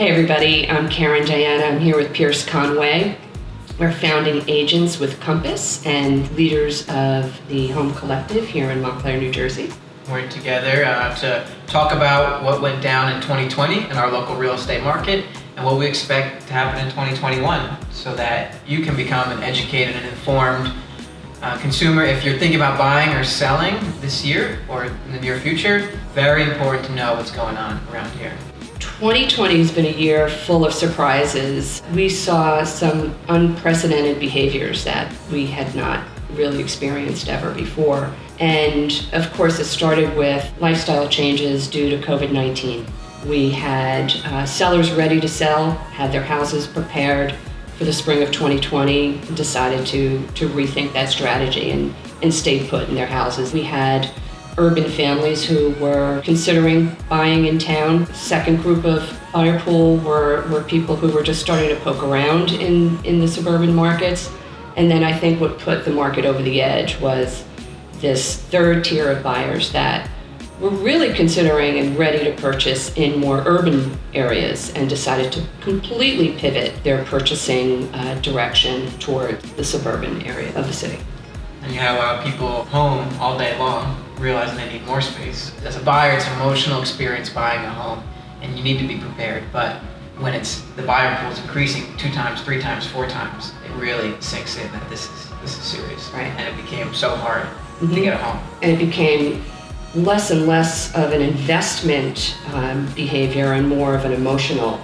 Hey everybody, I'm Karin. I'm here with Pierce Conway. We're founding agents with Compass and leaders of the Home Collective here in Montclair, New Jersey. We're together to talk about what went down in 2020 in our local real estate market and what we expect to happen in 2021 so that you can become an educated and informed consumer. If you're thinking about buying or selling this year or in the near future, very important to know what's going on around here. 2020 has been a year full of surprises. We saw some unprecedented behaviors that we had not really experienced ever before. And of course, it started with lifestyle changes due to COVID-19. We had sellers ready to sell, had their houses prepared for the spring of 2020, decided to rethink that strategy and stayed put in their houses. We had urban families who were considering buying in town. Second group of buyer pool were people who were just starting to poke around in the suburban markets. And then I think what put the market over the edge was this third tier of buyers that were really considering and ready to purchase in more urban areas and decided to completely pivot their purchasing direction toward the suburban area of the city. And you have a lot of people home all day long, realizing they need more space. As a buyer, it's an emotional experience buying a home, and you need to be prepared. But when the buyer pool is increasing 2 times, 3 times, 4 times, it really sinks in that this is serious. Right. And it became so hard to get a home. And it became less and less of an investment behavior and more of an emotional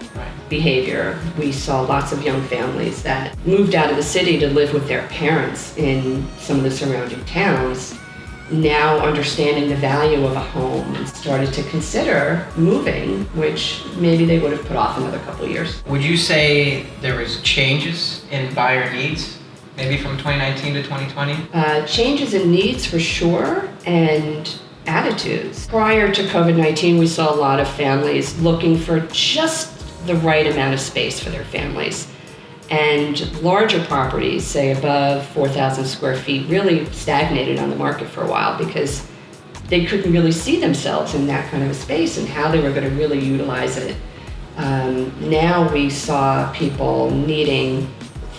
behavior. We saw lots of young families that moved out of the city to live with their parents in some of the surrounding towns, now understanding the value of a home and started to consider moving, which maybe they would have put off another couple of years. Would you say there was changes in buyer needs, maybe from 2019 to 2020? Changes in needs for sure, and attitudes. Prior to COVID-19, we saw a lot of families looking for just the right amount of space for their families. And larger properties, say above 4,000 square feet, really stagnated on the market for a while because they couldn't really see themselves in that kind of a space and how they were going to really utilize it. Now we saw people needing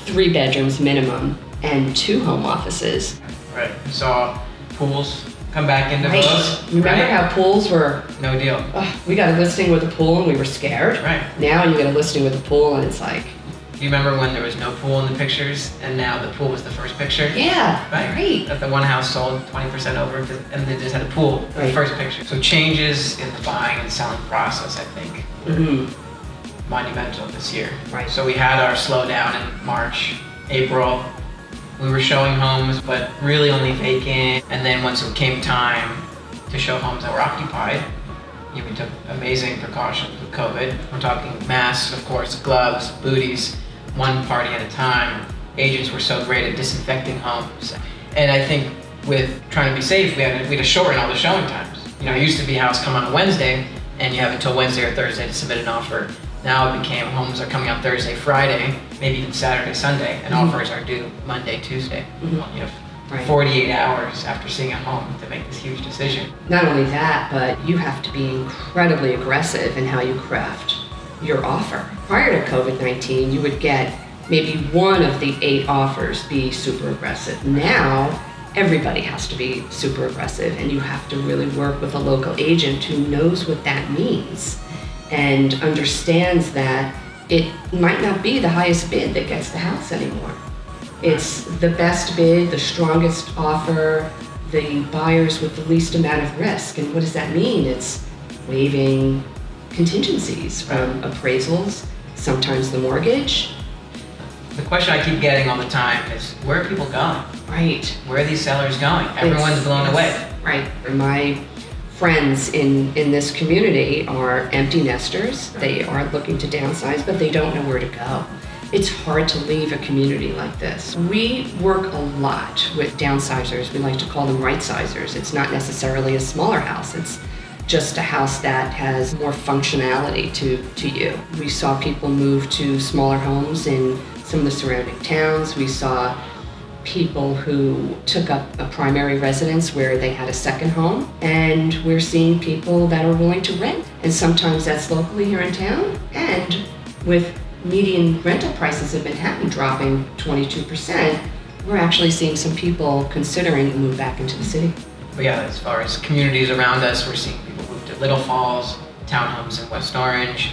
3 bedrooms minimum and 2 home offices. Right. We saw pools come back into vogue. Remember how pools were no deal? We got a listing with a pool and we were scared. Right. Now you get a listing with a pool and it's like. Do you remember when there was no pool in the pictures and now the pool was the first picture? Yeah. Right. That the one house sold 20% over and they just had a pool in the first picture. So changes in the buying and selling process, I think, monumental this year. Right. So we had our slowdown in March, April. We were showing homes, but really only vacant. And then once it came time to show homes that were occupied, we took amazing precautions with COVID. We're talking masks, of course, gloves, booties, one party at a time. Agents were so great at disinfecting homes. And I think with trying to be safe, we had to shorten all the showing times. It used to be house come on a Wednesday, and you have until Wednesday or Thursday to submit an offer. Now it became homes are coming out Thursday, Friday, maybe even Saturday, Sunday, and offers are due Monday, Tuesday. 48 hours after seeing a home to make this huge decision. Not only that, but you have to be incredibly aggressive in how you craft your offer. Prior to COVID-19, you would get maybe 1 of the 8 offers be super aggressive. Now, everybody has to be super aggressive, and you have to really work with a local agent who knows what that means and understands that it might not be the highest bid that gets the house anymore. It's the best bid, the strongest offer, the buyers with the least amount of risk. And what does that mean? It's waiving contingencies from appraisals, sometimes the mortgage. The question I keep getting all the time is, where are people going? Right. Where are these sellers going? Everyone's blown away. Right. My friends in this community are empty nesters. They are looking to downsize, but they don't know where to go. It's hard to leave a community like this. We work a lot with downsizers. We like to call them right-sizers. It's not necessarily a smaller house. It's just a house that has more functionality to you. We saw people move to smaller homes in some of the surrounding towns. We saw people who took up a primary residence where they had a second home, and we're seeing people that are willing to rent And sometimes that's locally here in town. And with median rental prices in Manhattan dropping 22%, we're actually seeing some people considering a move back into the city. But yeah, as far as communities around us, we're seeing people move to Little Falls, townhomes in West Orange,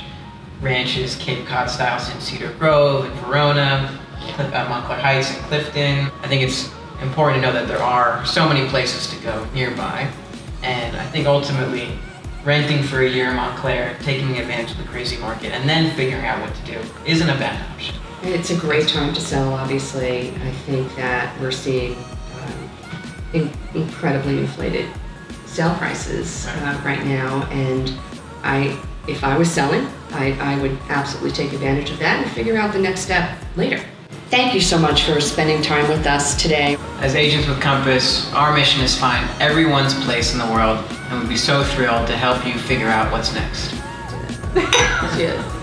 ranches, Cape Cod styles in Cedar Grove and Verona, Montclair Heights and Clifton. I think it's important to know that there are so many places to go nearby. And I think ultimately, renting for a year in Montclair, taking advantage of the crazy market, and then figuring out what to do isn't a bad option. It's a great time to sell, obviously. I think that we're seeing incredibly inflated sale prices right now, and if I was selling, I would absolutely take advantage of that and figure out the next step later. Thank you so much for spending time with us today. As Agents with Compass, our mission is find everyone's place in the world, and we'd be so thrilled to help you figure out what's next. Cheers.